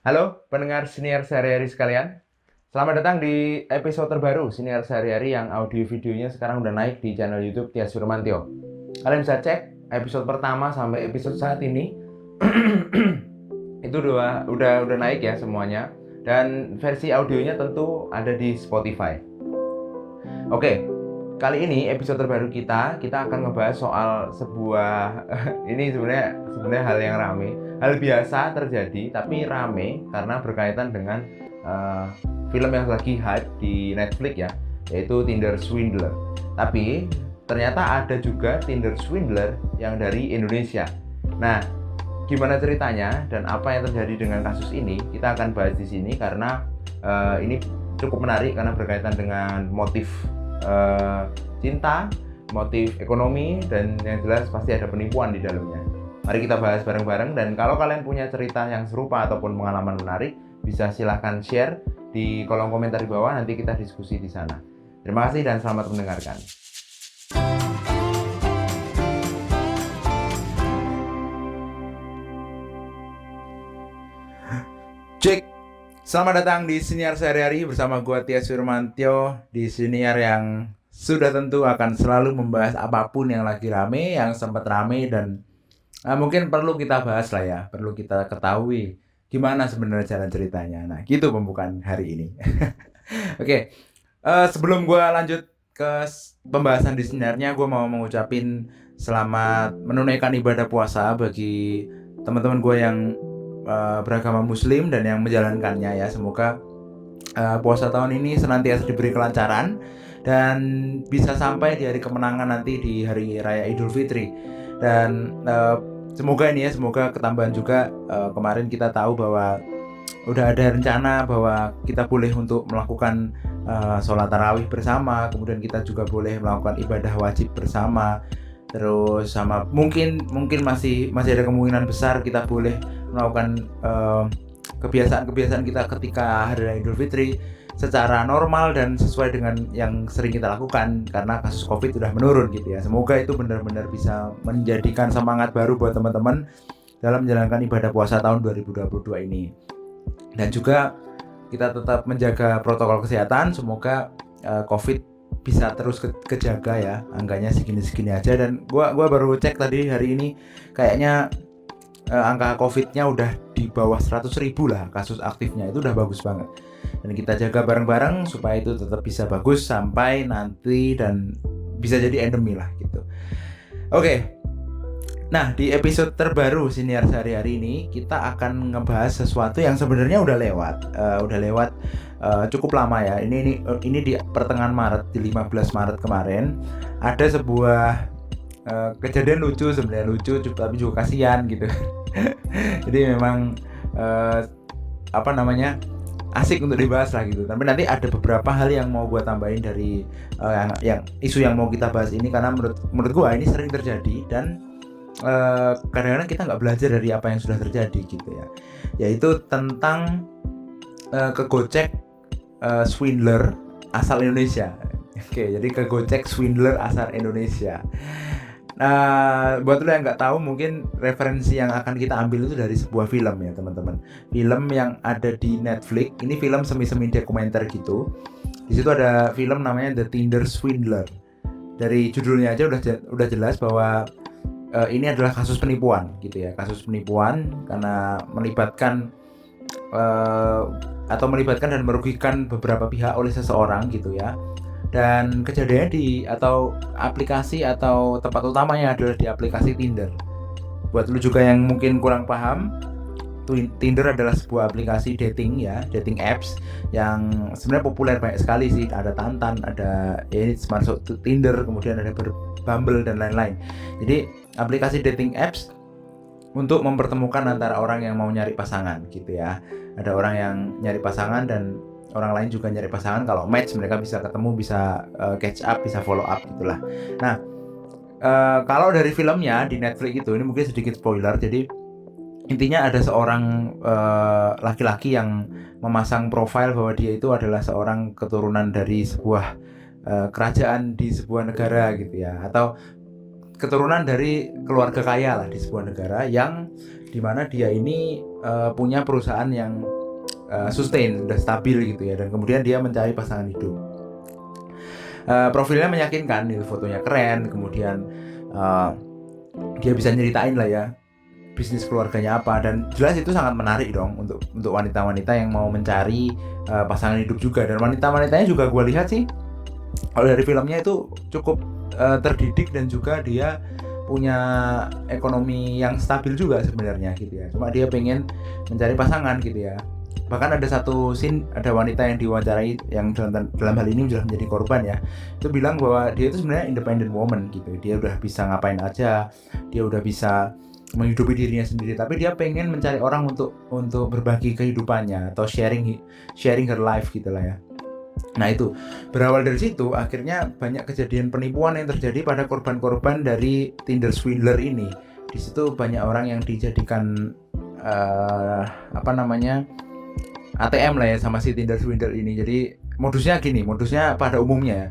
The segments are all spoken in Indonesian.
Halo pendengar siniar sehari-hari sekalian. Selamat datang di episode terbaru siniar sehari-hari yang audio videonya sekarang udah naik di channel YouTube Tias Firmantio. Kalian bisa cek episode pertama sampai episode saat ini. Itu udah naik ya semuanya. Dan versi audionya tentu ada di Spotify. Oke, kali ini episode terbaru kita akan ngebahas soal sebuah ini sebenarnya hal yang rame, hal biasa terjadi tapi rame karena berkaitan dengan uh, film yang lagi hype di Netflix ya, yaitu Tinder Swindler. Tapi ternyata ada juga Tinder Swindler yang dari Indonesia. Nah, gimana ceritanya dan apa yang terjadi dengan kasus ini kita akan bahas di sini karena ini cukup menarik karena berkaitan dengan motif cinta, motif ekonomi, dan yang jelas pasti ada penipuan di dalamnya. Mari kita bahas bareng-bareng, dan kalau kalian punya cerita yang serupa ataupun pengalaman menarik, bisa silahkan share di kolom komentar di bawah, nanti kita diskusi di sana. Terima kasih dan selamat mendengarkan. Cek, selamat datang di Siniar Sehari-hari bersama gua Tias Firmantio, di Siniar yang sudah tentu akan selalu membahas apapun yang lagi rame, yang sempat rame, dan mungkin perlu kita bahas lah ya, perlu kita ketahui gimana sebenarnya jalan ceritanya. Nah, gitu pembukaan hari ini. Oke, sebelum gue lanjut ke pembahasan di Sinarnya, gue mau mengucapin selamat menunaikan ibadah puasa bagi teman-teman gue yang beragama Muslim dan yang menjalankannya ya. Semoga puasa tahun ini senantiasa diberi kelancaran dan bisa sampai di hari kemenangan nanti di hari raya Idul Fitri. Dan semoga ketambahan juga. Kemarin kita tahu bahwa udah ada rencana bahwa kita boleh untuk melakukan sholat tarawih bersama, kemudian kita juga boleh melakukan ibadah wajib bersama, terus sama mungkin masih ada kemungkinan besar kita boleh melakukan kebiasaan kita ketika hari raya Idul Fitri secara normal dan sesuai dengan yang sering kita lakukan karena kasus Covid sudah menurun gitu ya. Semoga itu benar-benar bisa menjadikan semangat baru buat teman-teman dalam menjalankan ibadah puasa tahun 2022 ini. Dan juga kita tetap menjaga protokol kesehatan. Semoga Covid bisa terus kejaga ya, angkanya segini-segini aja. Dan gua baru cek tadi hari ini kayaknya angka Covid-nya udah di bawah 100.000 lah kasus aktifnya, itu udah bagus banget. Dan kita jaga bareng-bareng supaya itu tetap bisa bagus sampai nanti dan bisa jadi endemi lah gitu. Oke. Nah, di episode terbaru Siniar Sehari-hari ini kita akan ngebahas sesuatu yang sebenarnya udah lewat cukup lama ya. Ini di pertengahan Maret, di 15 Maret kemarin ada sebuah kejadian lucu, sebenarnya lucu tapi juga kasihan gitu. Jadi memang asik untuk dibahas lah gitu. Tapi nanti ada beberapa hal yang mau gue tambahin dari yang isu yang mau kita bahas ini, karena menurut gue ini sering terjadi dan kadang-kadang kita nggak belajar dari apa yang sudah terjadi gitu ya. Yaitu tentang kegocek swindler asal Indonesia. Oke, jadi kegocek swindler asal Indonesia. Nah, buat lo yang nggak tahu, mungkin referensi yang akan kita ambil itu dari sebuah film ya teman-teman. Film yang ada di Netflix. Ini film semi-semi dokumenter gitu. Di situ ada film namanya The Tinder Swindler. Dari judulnya aja udah jelas bahwa ini adalah kasus penipuan gitu ya. Kasus penipuan karena melibatkan dan merugikan beberapa pihak oleh seseorang gitu ya. Dan kejadiannya aplikasi atau tempat utamanya adalah di aplikasi Tinder. Buat lu juga yang mungkin kurang paham, Tinder adalah sebuah aplikasi dating apps yang sebenarnya populer banyak sekali sih. Ada Tantan, ada ini masuk Tinder, kemudian ada Bumble dan lain-lain. Jadi aplikasi dating apps untuk mempertemukan antara orang yang mau nyari pasangan gitu ya. Ada orang yang nyari pasangan dan orang lain juga nyari pasangan. Kalau match mereka bisa ketemu, bisa catch up, bisa follow up gitulah. Nah, kalau dari filmnya di Netflix itu, ini mungkin sedikit spoiler. Jadi intinya ada seorang laki-laki yang memasang profil bahwa dia itu adalah seorang keturunan dari sebuah kerajaan di sebuah negara gitu ya, atau keturunan dari keluarga kaya lah di sebuah negara, yang dimana dia ini punya perusahaan yang sustain, udah stabil gitu ya, dan kemudian dia mencari pasangan hidup. Profilnya meyakinkan, itu fotonya keren, kemudian dia bisa nyeritain lah ya bisnis keluarganya apa, dan jelas itu sangat menarik dong untuk wanita-wanita yang mau mencari pasangan hidup juga. Dan wanita-wanitanya juga gue lihat sih kalau dari filmnya itu cukup terdidik, dan juga dia punya ekonomi yang stabil juga sebenarnya gitu ya. Cuma dia pengen mencari pasangan gitu ya. Bahkan ada satu scene, ada wanita yang diwawancarai yang dalam hal ini sudah menjadi korban ya, itu bilang bahwa dia itu sebenarnya independent woman gitu. Dia udah bisa ngapain aja, dia udah bisa menghidupi dirinya sendiri, tapi dia pengen mencari orang untuk berbagi kehidupannya atau sharing her life gitu lah ya. Nah itu berawal dari situ, akhirnya banyak kejadian penipuan yang terjadi pada korban-korban dari Tinder swindler ini. Di situ banyak orang yang dijadikan ATM lah ya sama si Tinder swindler ini. Jadi modusnya gini, modusnya pada umumnya ya,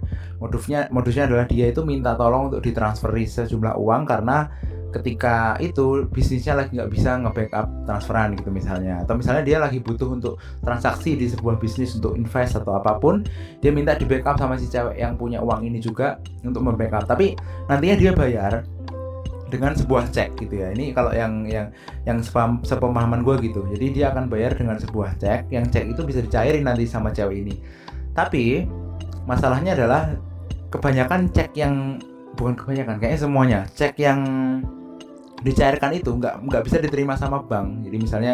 modusnya adalah dia itu minta tolong untuk ditransferi sejumlah uang karena ketika itu bisnisnya lagi nggak bisa nge-backup transferan gitu misalnya, atau misalnya dia lagi butuh untuk transaksi di sebuah bisnis untuk invest atau apapun, dia minta di backup sama si cewek yang punya uang ini juga untuk membackup, tapi nantinya dia bayar dengan sebuah cek gitu ya. Ini kalau yang sepemahaman gue gitu. Jadi dia akan bayar dengan sebuah cek, yang cek itu bisa dicairin nanti sama cewek ini. Tapi masalahnya adalah kebanyakan cek yang kayaknya semuanya cek yang dicairkan itu nggak bisa diterima sama bank. Jadi misalnya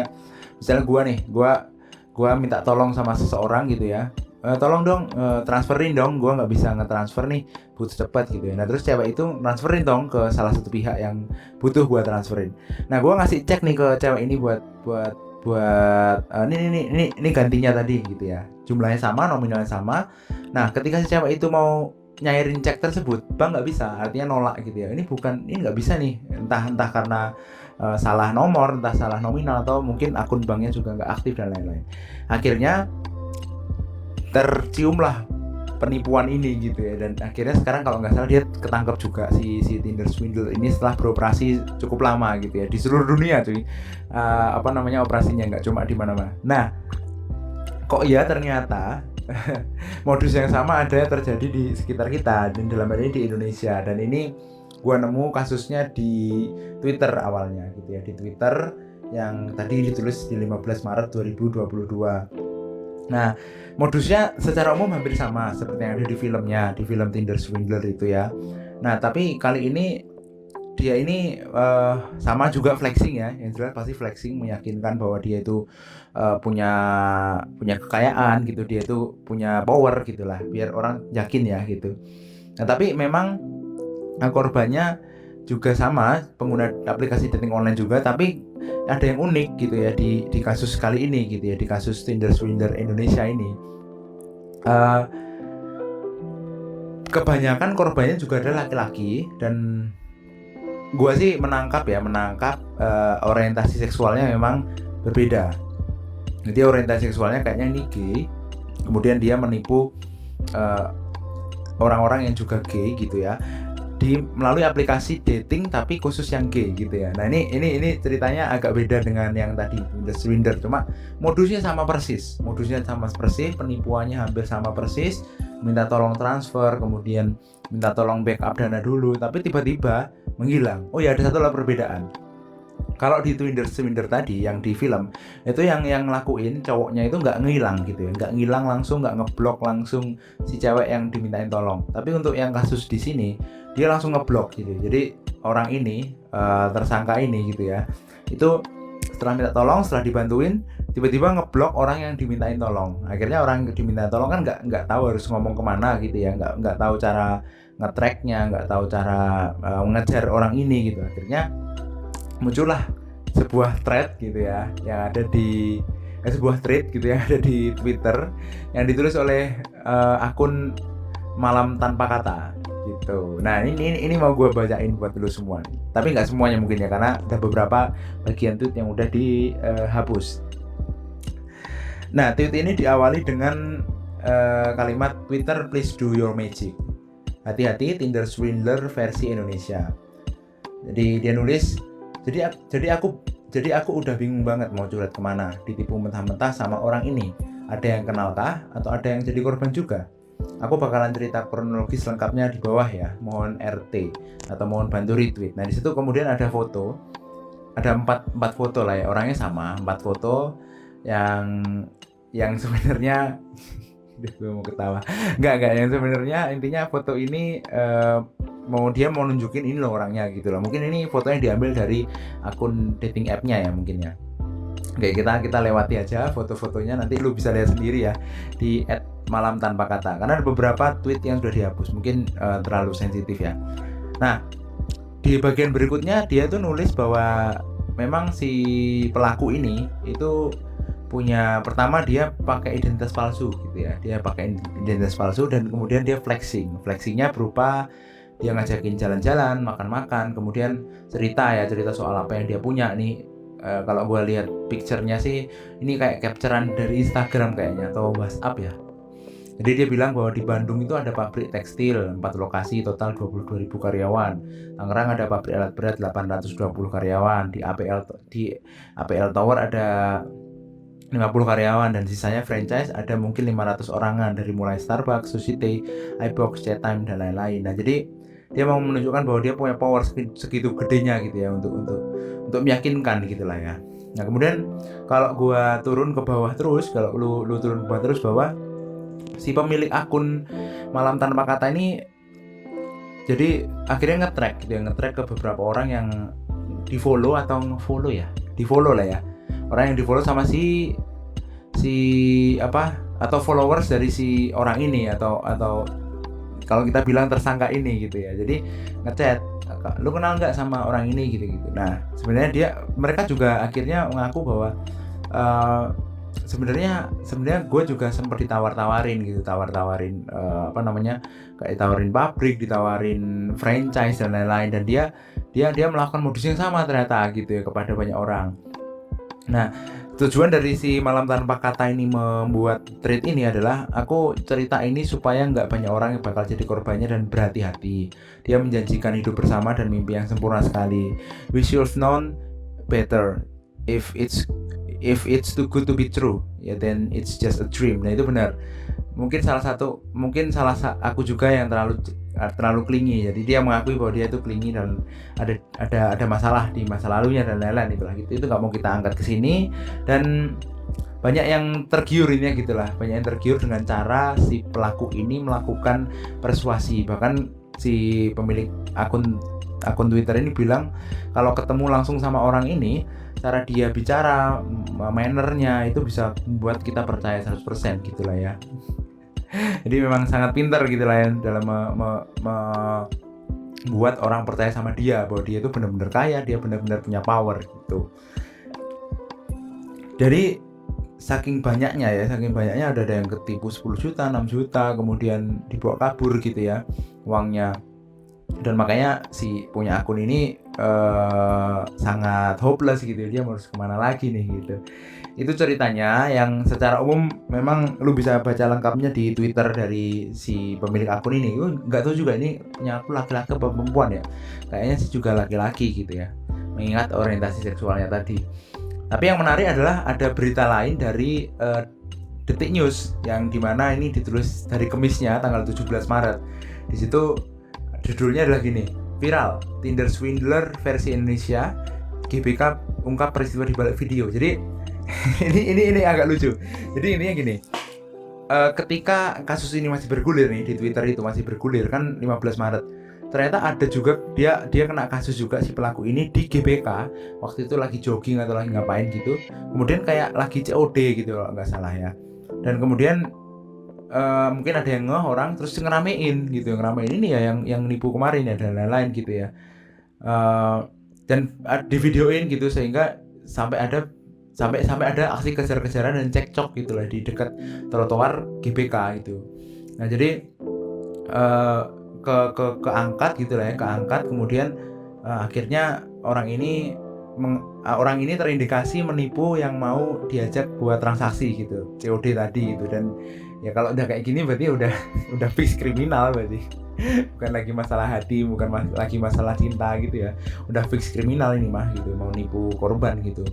gue minta tolong sama seseorang gitu ya, tolong dong transferin dong, gue nggak bisa nge-transfer nih, butuh cepat gitu ya. Nah terus cewek itu transferin dong ke salah satu pihak yang butuh gue transferin. Nah gue ngasih cek nih ke cewek ini buat ini gantinya tadi gitu ya, jumlahnya sama, nominalnya sama. Nah ketika si cewek itu mau nyairin cek tersebut, bank nggak bisa, artinya nolak gitu ya. Ini nggak bisa nih, entah karena salah nomor, entah salah nominal, atau mungkin akun banknya juga nggak aktif dan lain-lain. Akhirnya terciumlah penipuan ini gitu ya, dan akhirnya sekarang kalau nggak salah dia ketangkep juga si Tinder swindler ini setelah beroperasi cukup lama gitu ya di seluruh dunia cuy. Operasinya nggak cuma di mana-mana. Nah kok ya ternyata modus yang sama ada terjadi di sekitar kita, dan dalam hal ini di Indonesia. Dan ini gua nemu kasusnya di Twitter awalnya gitu ya, di Twitter yang tadi ditulis di 15 Maret 2022. Nah, modusnya secara umum hampir sama seperti yang ada di filmnya, di film Tinder swindler itu ya. Nah, tapi kali ini dia ini sama juga flexing ya, yang jelas pasti flexing, meyakinkan bahwa dia itu punya kekayaan gitu, dia itu punya power gitulah, biar orang yakin ya gitu. Nah, tapi memang korbannya juga sama, pengguna aplikasi dating online juga, tapi ada yang unik gitu ya di kasus kali ini gitu ya, di kasus Tinder swindler Indonesia ini. Kebanyakan korbannya juga adalah laki-laki, dan gua sih menangkap orientasi seksualnya memang berbeda. Jadi orientasi seksualnya kayaknya ini gay, kemudian dia menipu orang-orang yang juga gay gitu ya, melalui aplikasi dating tapi khusus yang gay gitu ya. Nah ini ceritanya agak beda dengan yang tadi The Swindler, cuma modusnya sama persis, penipuannya hampir sama persis, minta tolong transfer, kemudian minta tolong backup dana dulu, tapi tiba-tiba menghilang. Oh ya, ada satu lah perbedaan. Kalau di Tinder swindler tadi yang di film itu yang ngelakuin cowoknya itu nggak ngilang gitu ya, nggak ngilang langsung, nggak ngeblok langsung si cewek yang dimintain tolong. Tapi untuk yang kasus di sini dia langsung ngeblok gitu. Jadi orang ini tersangka ini gitu ya, itu setelah minta tolong, setelah dibantuin, tiba-tiba ngeblok orang yang dimintain tolong. Akhirnya orang yang diminta tolong kan nggak tahu harus ngomong kemana gitu ya, nggak tahu cara nge-tracknya, nggak tahu cara ngejar orang ini gitu. Akhirnya muncullah sebuah thread gitu ya, yang ada di sebuah thread gitu ya, ada di Twitter yang ditulis oleh akun Malam Tanpa Kata gitu. Nah ini mau gue bacain buat lu semua nih. Tapi nggak semuanya mungkin ya, karena ada beberapa bagian tweet yang udah dihapus. Nah tweet ini diawali dengan kalimat Twitter please do your magic. Hati-hati Tinder swindler versi Indonesia. Jadi dia nulis, jadi aku Jadi aku udah bingung banget mau curhat kemana, ditipu mentah-mentah sama orang ini. Ada yang kenal kah? Atau ada yang jadi korban juga? Aku bakalan cerita kronologis lengkapnya di bawah ya. Mohon RT atau mohon bantu retweet. Nah di situ kemudian ada foto, ada empat foto lah ya. Orangnya sama, 4 foto yang sebenarnya gue mau ketawa. Enggak, yang sebenarnya intinya foto ini dia mau nunjukin ini loh orangnya gitu loh. Mungkin ini fotonya diambil dari akun dating app-nya ya mungkin ya. Oke, kita lewati aja foto-fotonya, nanti lu bisa lihat sendiri ya di @malamtanpakata. Karena ada beberapa tweet yang sudah dihapus, mungkin terlalu sensitif ya. Nah, di bagian berikutnya dia tuh nulis bahwa memang si pelaku ini itu pertama dia pakai identitas palsu gitu ya. Dia pakai identitas palsu dan kemudian dia flexingnya berupa dia ngajakin jalan-jalan, makan-makan, kemudian cerita soal apa yang dia punya nih. Kalau gue lihat picture-nya sih ini kayak capturean dari Instagram kayaknya atau WhatsApp ya. Jadi dia bilang bahwa di Bandung itu ada pabrik tekstil 4 lokasi total 22.000 karyawan. Tangerang ada pabrik alat berat 820 karyawan. Di APL Tower ada 50 karyawan dan sisanya franchise ada mungkin 500 orangan dari mulai Starbucks, Sushi Tei, iBox, Chatime dan lain-lain. Nah, jadi dia mau menunjukkan bahwa dia punya power segitu gedenya gitu ya untuk meyakinkan gitulah ya. Nah, kemudian kalau gua turun ke bawah terus, kalau lu turun ke bawah terus bahwa si pemilik akun Malam Tanpa Kata ini jadi akhirnya nge-track ke beberapa orang yang di-follow atau nge-follow ya. Di-follow lah ya. Orang yang di-follow sama si atau followers dari si orang ini atau kalau kita bilang tersangka ini gitu ya. Jadi ngechat, lu kenal nggak sama orang ini gitu. Nah sebenarnya mereka juga akhirnya mengaku bahwa sebenarnya gue juga sempat ditawarin kayak ditawarin pabrik, ditawarin franchise dan lain-lain, dan dia melakukan modus yang sama ternyata gitu ya kepada banyak orang. Nah, tujuan dari si Malam Tanpa Kata ini membuat thread ini adalah aku cerita ini supaya nggak banyak orang yang bakal jadi korbannya dan berhati-hati. Dia menjanjikan hidup bersama dan mimpi yang sempurna sekali. We should known better. If it's too good to be true, ya then it's just a dream. Nah itu benar. Mungkin aku juga yang terlalu clingy. Jadi dia mengakui bahwa dia itu clingy dan ada masalah di masa lalunya dan lain-lain itulah gitu. Itu nggak mau kita angkat ke sini, dan banyak yang tergiur ini gitulah. Banyak yang tergiur dengan cara si pelaku ini melakukan persuasi. Bahkan si pemilik akun Twitter ini bilang kalau ketemu langsung sama orang ini, cara dia bicara, mannernya itu bisa membuat kita percaya 100% gitulah ya. Jadi memang sangat pintar gitu lah ya dalam membuat orang percaya sama dia bahwa dia itu benar-benar kaya, dia benar-benar punya power gitu. Jadi saking banyaknya ada yang ketipu 10 juta, 6 juta, kemudian dibawa kabur gitu ya uangnya. Dan makanya si punya akun ini sangat hopeless gitu, dia harus kemana lagi nih gitu. Itu ceritanya yang secara umum memang lu bisa baca lengkapnya di Twitter dari si pemilik akun ini. Gue nggak tahu juga ini punya aku laki-laki atau perempuan ya. Kayaknya sih juga laki-laki gitu ya, mengingat orientasi seksualnya tadi. Tapi yang menarik adalah ada berita lain dari Detik News yang dimana ini ditulis dari Kemisnya tanggal 17 Maret. Di situ judulnya adalah gini, viral Tinder swindler versi Indonesia, GBK ungkap peristiwa di balik video. Jadi ini agak lucu. Jadi intinya gini, ketika kasus ini masih bergulir nih di Twitter, itu masih bergulir kan 15 Maret. Ternyata ada juga dia kena kasus juga si pelaku ini di GBK. Waktu itu lagi jogging atau lagi ngapain gitu. Kemudian kayak lagi COD gitu kalau nggak salah ya. Dan kemudian mungkin ada yang orang terus ngeramein ini ya yang nipu kemarin ya dan lain-lain gitu ya. Dan di videoin gitu sehingga sampai ada aksi kejar-kejaran dan cekcok gitu lah di dekat trotoar GBK itu. Nah jadi keangkat gitu lah ya, kemudian akhirnya orang ini orang ini terindikasi menipu yang mau diajak buat transaksi gitu, COD tadi gitu. Dan ya kalau udah kayak gini berarti udah fix kriminal berarti. Bukan lagi masalah hati, bukan lagi masalah cinta gitu ya. Udah fix kriminal ini mah gitu, mau nipu korban gitu.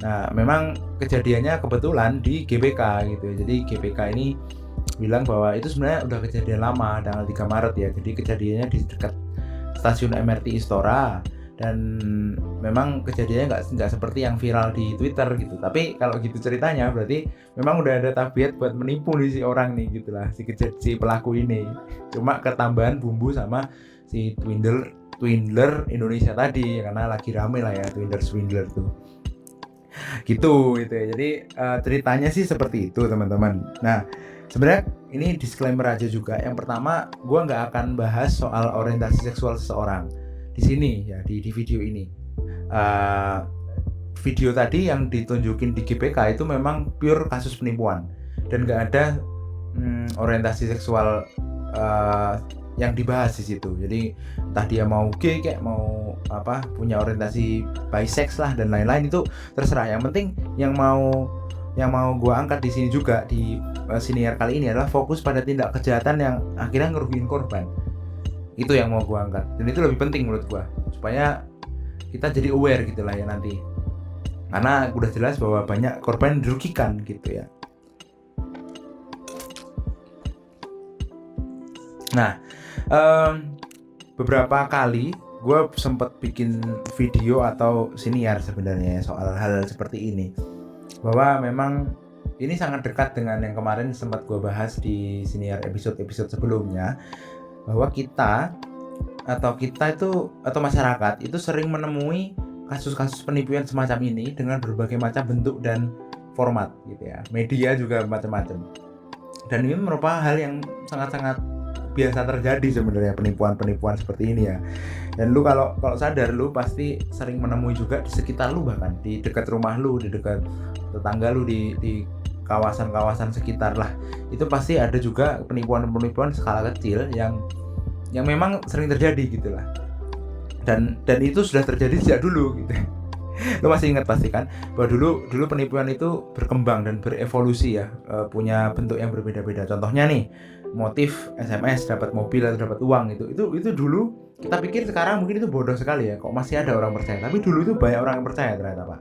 Nah, memang kejadiannya kebetulan di GBK gitu. Jadi GBK ini bilang bahwa itu sebenarnya udah kejadian lama, tanggal 3 Maret ya. Jadi kejadiannya di dekat stasiun MRT Istora, dan memang kejadiannya nggak seperti yang viral di Twitter gitu. Tapi kalau gitu ceritanya berarti memang udah ada tabiat buat menipu nih si orang nih gitulah, si pelaku ini. Cuma ketambahan bumbu sama si Twindler Indonesia tadi, karena lagi rame lah ya Swindler tuh. Gitu ya. Jadi ceritanya sih seperti itu teman-teman. Nah, sebenarnya ini disclaimer aja juga. Yang pertama, gue nggak akan bahas soal orientasi seksual seseorang di sini ya, di video ini. Video tadi yang ditunjukin di GBK itu memang pure kasus penipuan dan nggak ada orientasi seksual yang dibahas di situ. Jadi entah dia mau gay kayak mau punya orientasi bisex lah dan lain-lain, itu terserah. Yang penting yang mau gue angkat di sini juga di siniar kali ini adalah fokus pada tindak kejahatan yang akhirnya ngerugiin korban. Itu yang mau gue angkat, dan itu lebih penting menurut gue, supaya kita jadi aware gitu lah ya nanti, karena udah jelas bahwa banyak korban dirugikan gitu ya. Nah, beberapa kali gue sempat bikin video atau siniar sebenarnya soal hal seperti ini, bahwa memang ini sangat dekat dengan yang kemarin sempat gue bahas di siniar episode sebelumnya, bahwa kita atau masyarakat itu sering menemui kasus-kasus penipuan semacam ini dengan berbagai macam bentuk dan format gitu ya. Media juga macam-macam. Dan ini merupakan hal yang sangat-sangat biasa terjadi sebenarnya, penipuan seperti ini ya. Dan lu kalau sadar, lu pasti sering menemui juga di sekitar lu, bahkan di dekat rumah lu, di dekat tetangga lu, di kawasan-kawasan sekitar lah. Itu pasti ada juga penipuan skala kecil yang memang sering terjadi gitu lah. Dan itu sudah terjadi sejak dulu gitu. Lu masih ingat pasti kan bahwa dulu penipuan itu berkembang dan berevolusi ya, punya bentuk yang berbeda-beda. Contohnya nih, motif SMS dapat mobil atau dapat uang, itu dulu kita pikir sekarang mungkin itu bodoh sekali ya, kok masih ada orang percaya. Tapi dulu itu banyak orang yang percaya ternyata, Pak.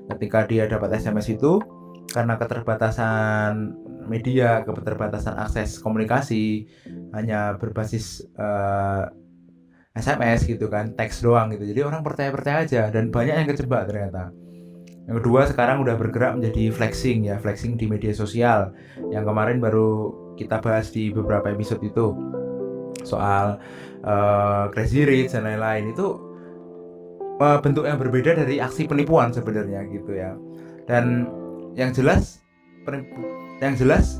Ketika dia dapat SMS itu, karena keterbatasan media, keterbatasan akses komunikasi, hanya berbasis SMS gitu kan, teks doang gitu. Jadi orang percaya aja, dan banyak yang kejebak ternyata. Yang kedua, sekarang udah bergerak menjadi flexing di media sosial. Yang kemarin baru kita bahas di beberapa episode itu soal Crazy Rich dan lain-lain. Itu bentuk yang berbeda dari aksi penipuan sebenarnya gitu ya. Dan yang jelas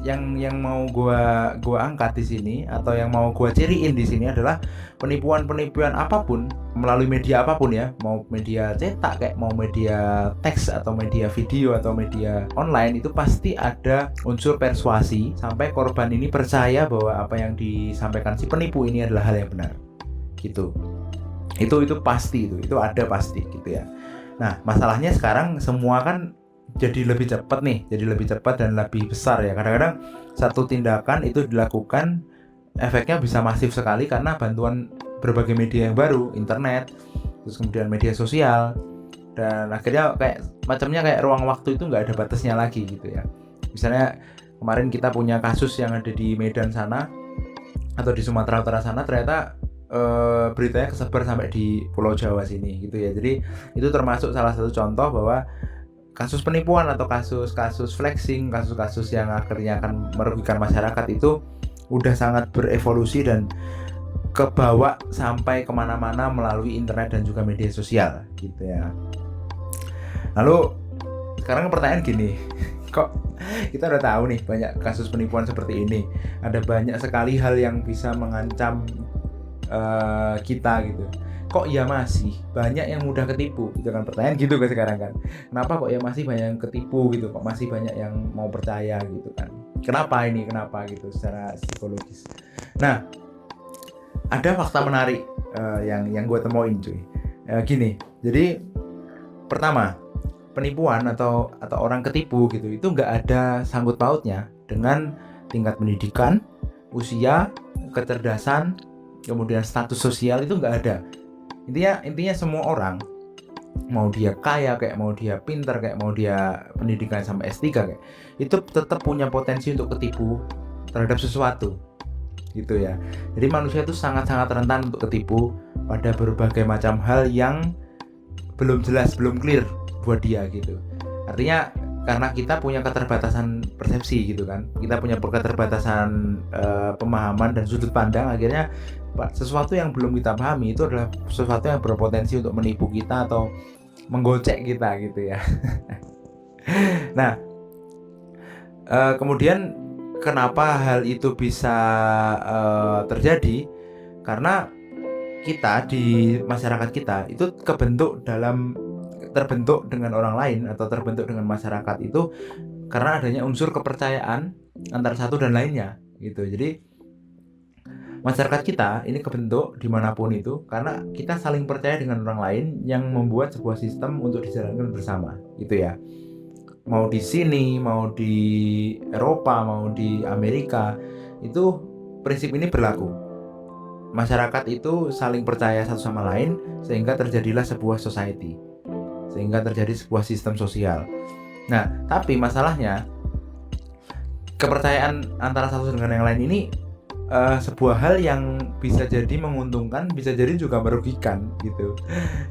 yang mau gua angkat di sini, atau yang mau gua ciriin di sini adalah penipuan apapun melalui media apapun ya, mau media cetak kayak mau media teks atau media video atau media online, itu pasti ada unsur persuasi sampai korban ini percaya bahwa apa yang disampaikan si penipu ini adalah hal yang benar gitu. Itu pasti, itu ada pasti gitu ya. Nah, masalahnya sekarang semua kan jadi lebih cepat dan lebih besar ya. Kadang-kadang satu tindakan itu dilakukan, efeknya bisa masif sekali karena bantuan berbagai media yang baru, internet, terus kemudian media sosial, dan akhirnya kayak ruang waktu itu nggak ada batasnya lagi gitu ya. Misalnya kemarin kita punya kasus yang ada di Medan sana atau di Sumatera Utara sana, ternyata beritanya kesebar sampai di Pulau Jawa sini gitu ya. Jadi itu termasuk salah satu contoh bahwa kasus penipuan atau kasus flexing, kasus-kasus yang akhirnya akan merugikan masyarakat itu udah sangat berevolusi dan kebawa sampai kemana-mana melalui internet dan juga media sosial gitu ya. Lalu sekarang pertanyaan gini, kok kita udah tahu nih banyak kasus penipuan seperti ini, ada banyak sekali hal yang bisa mengancam kita gitu, kok ya masih banyak yang mudah ketipu gitu kan, pertanyaan gitu kan sekarang kan. Kenapa kok ya masih banyak yang ketipu gitu, kok masih banyak yang mau percaya gitu kan, kenapa gitu secara psikologis. Nah, ada fakta menarik yang gue temuin cuy. Gini, jadi pertama, penipuan atau orang ketipu gitu itu nggak ada sangkut pautnya dengan tingkat pendidikan, usia, kecerdasan, kemudian status sosial, itu nggak ada. Intinya semua orang, mau dia kaya kayak mau dia pintar kayak mau dia pendidikan sampai S3 kayak, itu tetap punya potensi untuk ketipu terhadap sesuatu gitu ya. Jadi manusia itu sangat-sangat rentan untuk ketipu pada berbagai macam hal yang belum jelas, belum clear buat dia gitu. Artinya karena kita punya keterbatasan persepsi gitu kan, kita punya keterbatasan pemahaman dan sudut pandang, akhirnya sesuatu yang belum kita pahami itu adalah sesuatu yang berpotensi untuk menipu kita atau menggocek kita gitu ya. Nah, kemudian kenapa hal itu bisa terjadi? Karena kita di masyarakat kita itu terbentuk dengan orang lain atau terbentuk dengan masyarakat itu karena adanya unsur kepercayaan antara satu dan lainnya gitu. Jadi masyarakat kita ini kebentuk dimanapun itu karena kita saling percaya dengan orang lain yang membuat sebuah sistem untuk dijalankan bersama gitu ya. Mau di sini, mau di Eropa, mau di Amerika, itu prinsip ini berlaku. Masyarakat itu saling percaya satu sama lain sehingga terjadilah sebuah society, sehingga terjadi sebuah sistem sosial. Nah, tapi masalahnya kepercayaan antara satu dengan yang lain ini sebuah hal yang bisa jadi menguntungkan, bisa jadi juga merugikan gitu.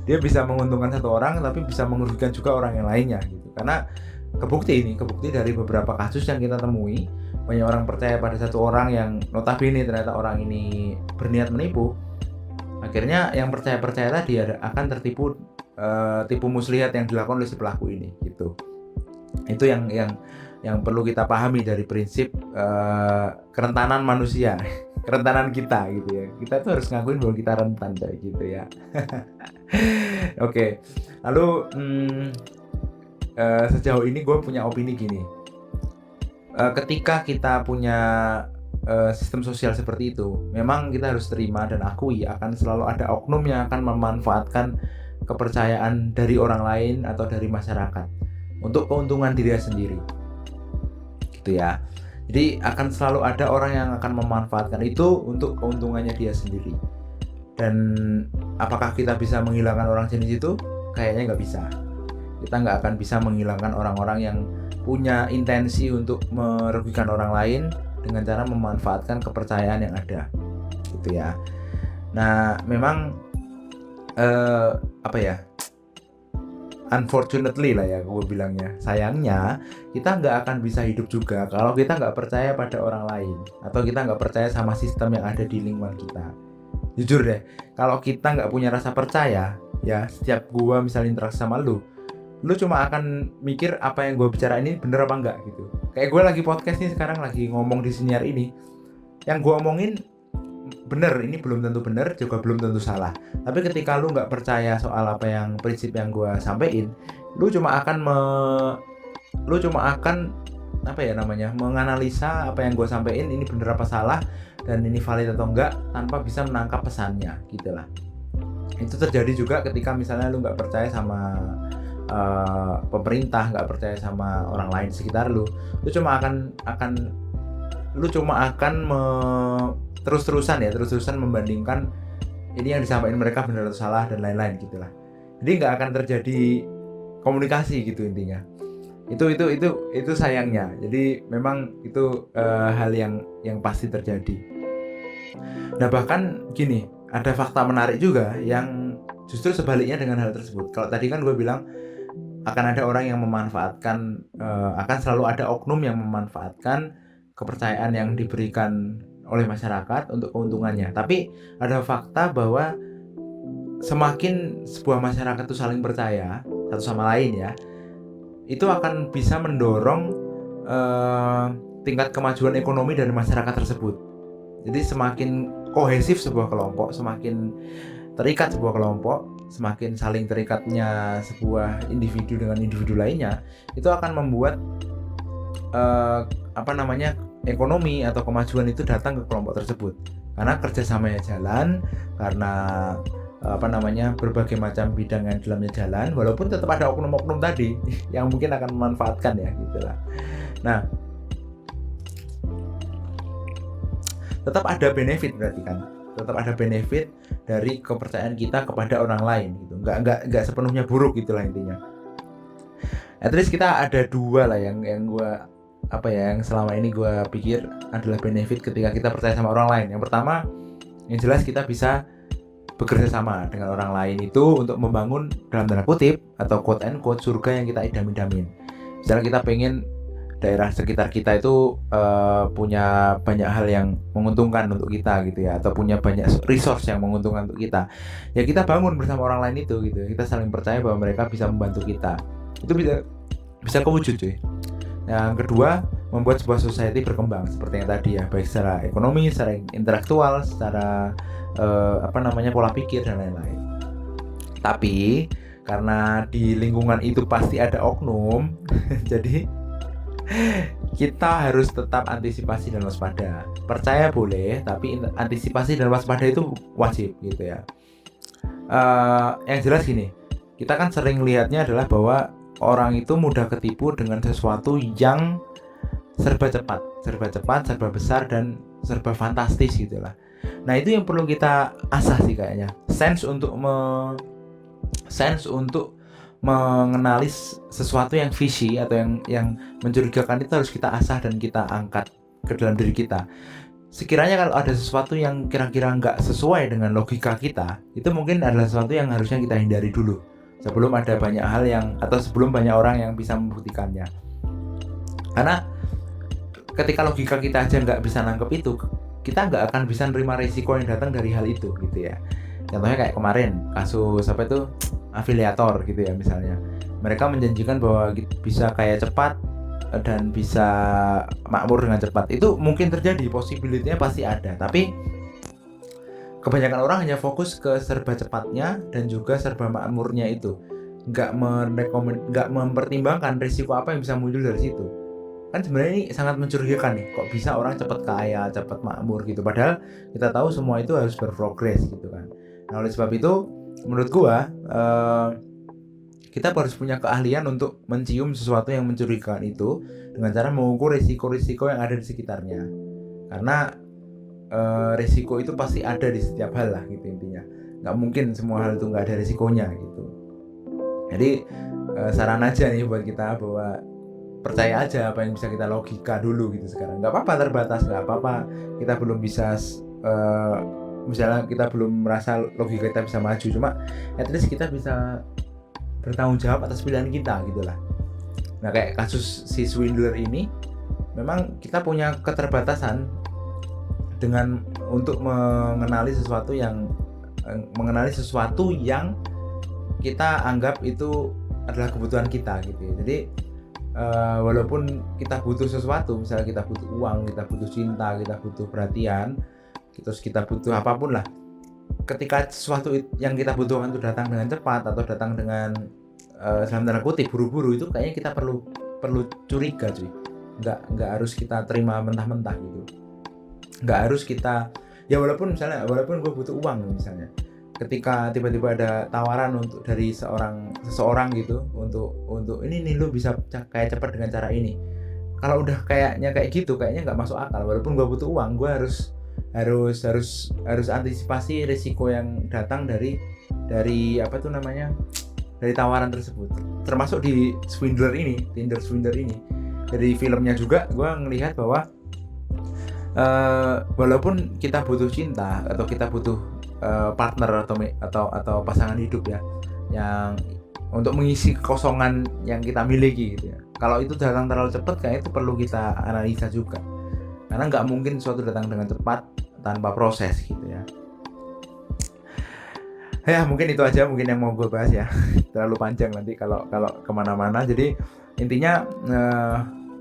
Dia bisa menguntungkan satu orang tapi bisa merugikan juga orang yang lainnya gitu. Karena kebukti dari beberapa kasus yang kita temui, banyak orang percaya pada satu orang yang notabene ternyata orang ini berniat menipu. Akhirnya yang percaya tadi akan tertipu tipu muslihat yang dilakukan oleh si pelaku ini gitu. Itu yang perlu kita pahami dari prinsip kerentanan manusia, kerentanan kita gitu ya. Kita tuh harus ngakuin bahwa kita rentan kayak gitu ya. Oke. Lalu sejauh ini gue punya opini gini. Ketika kita punya sistem sosial seperti itu, memang kita harus terima dan akui akan selalu ada oknum yang akan memanfaatkan kepercayaan dari orang lain atau dari masyarakat untuk keuntungan dirinya sendiri gitu ya. Jadi akan selalu ada orang yang akan memanfaatkan itu untuk keuntungannya dia sendiri. Dan apakah kita bisa menghilangkan orang jenis itu? Kayaknya nggak bisa. Kita nggak akan bisa menghilangkan orang-orang yang punya intensi untuk merugikan orang lain dengan cara memanfaatkan kepercayaan yang ada gitu ya. Nah, memang unfortunately lah ya gue bilangnya, sayangnya kita nggak akan bisa hidup juga kalau kita nggak percaya pada orang lain atau kita nggak percaya sama sistem yang ada di lingkungan kita. Jujur deh, kalau kita nggak punya rasa percaya ya, setiap gue misalnya interaksi sama lu cuma akan mikir apa yang gue bicara ini bener apa enggak gitu. Kayak gue lagi podcast nih sekarang, lagi ngomong di Siniar ini, yang gue omongin bener, ini belum tentu bener, juga belum tentu salah. Tapi ketika lu nggak percaya soal apa yang prinsip yang gue sampein, lu cuma akan menganalisa apa yang gue sampein ini bener apa salah dan ini valid atau enggak tanpa bisa menangkap pesannya gitulah. Itu terjadi juga ketika misalnya lu nggak percaya sama pemerintah, nggak percaya sama orang lain sekitar lu cuma akan terus-terusan membandingkan ini yang disampaikan mereka benar atau salah dan lain-lain gitulah. Jadi nggak akan terjadi komunikasi gitu intinya. Itu sayangnya. Jadi memang itu hal yang pasti terjadi. Nah, bahkan gini, ada fakta menarik juga yang justru sebaliknya dengan hal tersebut. Kalau tadi kan gue bilang akan ada orang yang memanfaatkan, akan selalu ada oknum yang memanfaatkan kepercayaan yang diberikan oleh masyarakat untuk keuntungannya. Tapi ada fakta bahwa semakin sebuah masyarakat itu saling percaya satu sama lain ya, itu akan bisa mendorong tingkat kemajuan ekonomi dari masyarakat tersebut. Jadi semakin kohesif sebuah kelompok, semakin terikat sebuah kelompok, semakin saling terikatnya sebuah individu dengan individu lainnya, itu akan membuat ekonomi atau kemajuan itu datang ke kelompok tersebut. Karena kerjasamanya jalan, karena berbagai macam bidang yang dalamnya jalan, walaupun tetap ada oknum-oknum tadi yang mungkin akan memanfaatkan ya gitulah. Nah, tetap ada benefit berarti kan, tetap ada benefit dari kepercayaan kita kepada orang lain gitu, nggak sepenuhnya buruk gitulah intinya. At least kita ada dua lah yang gue yang selama ini gue pikir adalah benefit ketika kita percaya sama orang lain. Yang pertama, yang jelas kita bisa bekerja sama dengan orang lain itu untuk membangun dalam tanda kutip atau quote and quote surga yang kita idam-idamin. Misalnya kita pengen daerah sekitar kita itu punya banyak hal yang menguntungkan untuk kita gitu ya, atau punya banyak resource yang menguntungkan untuk kita, ya kita bangun bersama orang lain itu gitu. Kita saling percaya bahwa mereka bisa membantu kita, itu bisa kewujud cuy. Yang kedua, membuat sebuah society berkembang seperti yang tadi ya, baik secara ekonomi, secara intelektual, secara pola pikir dan lain-lain. Tapi karena di lingkungan itu pasti ada oknum jadi kita harus tetap antisipasi dan waspada. Percaya boleh, tapi antisipasi dan waspada itu wajib gitu ya. Yang jelas gini, kita kan sering lihatnya adalah bahwa orang itu mudah ketipu dengan sesuatu yang serba cepat, serba besar dan serba fantastis gitulah. Nah, itu yang perlu kita asah sih kayaknya. Sense untuk mengenali sesuatu yang fishy atau yang mencurigakan itu harus kita asah dan kita angkat ke dalam diri kita. Sekiranya kalau ada sesuatu yang kira-kira nggak sesuai dengan logika kita, itu mungkin adalah sesuatu yang harusnya kita hindari dulu sebelum ada banyak hal sebelum banyak orang yang bisa membuktikannya. Karena ketika logika kita aja nggak bisa nangkep itu, kita nggak akan bisa nerima risiko yang datang dari hal itu gitu ya. Contohnya kayak kemarin kasus afiliator gitu ya misalnya. Mereka menjanjikan bahwa bisa kaya cepat dan bisa makmur dengan cepat. Itu mungkin terjadi, possibility-nya pasti ada. Tapi kebanyakan orang hanya fokus ke serba cepatnya dan juga serba makmurnya itu. Nggak mempertimbangkan risiko apa yang bisa muncul dari situ. Kan sebenarnya ini sangat mencurigakan nih, kok bisa orang cepat kaya, cepat makmur gitu, padahal kita tahu semua itu harus berprogres gitu kan. Nah, oleh sebab itu menurut gua kita harus punya keahlian untuk mencium sesuatu yang mencurigakan itu dengan cara mengukur risiko-risiko yang ada di sekitarnya. Karena risiko itu pasti ada di setiap hal lah gitu intinya. Nggak mungkin semua hal itu nggak ada risikonya gitu. Jadi saran aja nih buat kita bahwa percaya aja apa yang bisa kita logika dulu gitu sekarang. Nggak apa-apa terbatas, nggak apa-apa kita belum bisa misalnya kita belum merasa logika kita bisa maju, cuma at least kita bisa bertanggung jawab atas pilihan kita gitulah. Nah, kayak kasus si swindler ini, memang kita punya keterbatasan dengan untuk mengenali sesuatu yang kita anggap itu adalah kebutuhan kita gitu ya. Jadi walaupun kita butuh sesuatu, misalnya kita butuh uang, kita butuh cinta, kita butuh perhatian, terus kita butuh apapun lah, ketika sesuatu yang kita butuhkan itu datang dengan cepat atau datang dengan dalam tanda kutip buru-buru, itu kayaknya kita perlu curiga cuy. Nggak harus kita terima mentah-mentah gitu. Nggak harus kita, ya walaupun gue butuh uang misalnya, ketika tiba-tiba ada tawaran dari seseorang gitu untuk ini nih, lu bisa kayak cepat dengan cara ini. Kalau udah kayaknya kayak gitu, kayaknya nggak masuk akal. Walaupun gue butuh uang, gue harus antisipasi risiko yang datang dari dari tawaran tersebut. Termasuk di Tinder swindler ini. Dari filmnya juga gue ngelihat bahwa walaupun kita butuh cinta atau kita butuh partner atau pasangan hidup ya, yang untuk mengisi kekosongan yang kita miliki gitu ya. Kalau itu datang terlalu cepat, kayaknya itu perlu kita analisa juga. Karena nggak mungkin sesuatu datang dengan cepat tanpa proses gitu ya. Ya mungkin itu aja yang mau gue bahas ya. Terlalu panjang nanti kalau kemana-mana. Jadi intinya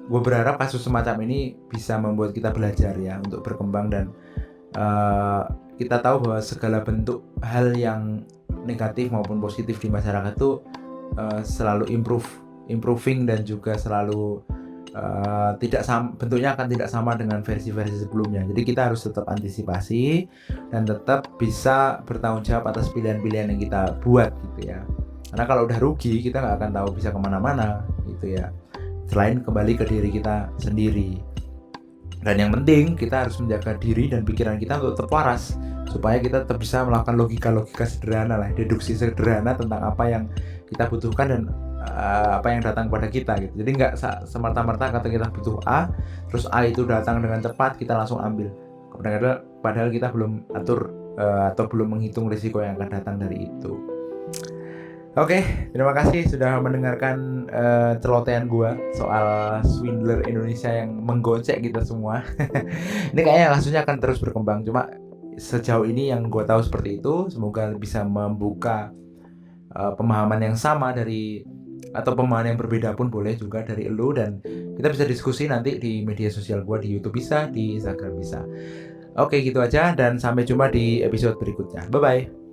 gue berharap kasus semacam ini bisa membuat kita belajar ya untuk berkembang, dan kita tahu bahwa segala bentuk hal yang negatif maupun positif di masyarakat itu selalu improving dan juga selalu bentuknya akan tidak sama dengan versi-versi sebelumnya. Jadi kita harus tetap antisipasi dan tetap bisa bertanggung jawab atas pilihan-pilihan yang kita buat gitu ya. Karena kalau udah rugi kita nggak akan tahu bisa kemana-mana gitu ya. Selain kembali ke diri kita sendiri. Dan yang penting kita harus menjaga diri dan pikiran kita untuk tetap waras supaya kita tetap bisa melakukan logika-logika sederhana lah, deduksi sederhana tentang apa yang kita butuhkan dan apa yang datang kepada kita gitu. Jadi nggak semerta-merta kata kita butuh A, terus A itu datang dengan cepat kita langsung ambil. Padahal kita belum atur atau belum menghitung risiko yang akan datang dari itu. Oke, terima kasih sudah mendengarkan celotehan gua soal swindler Indonesia yang menggocek kita semua. Ini kayaknya kasusnya akan terus berkembang. Cuma sejauh ini yang gua tahu seperti itu. Semoga bisa membuka pemahaman yang sama atau pemahaman yang berbeda pun boleh juga dari elu, dan kita bisa diskusi nanti di media sosial gua, di YouTube bisa, di Instagram bisa. Oke, gitu aja dan sampai jumpa di episode berikutnya. Bye bye.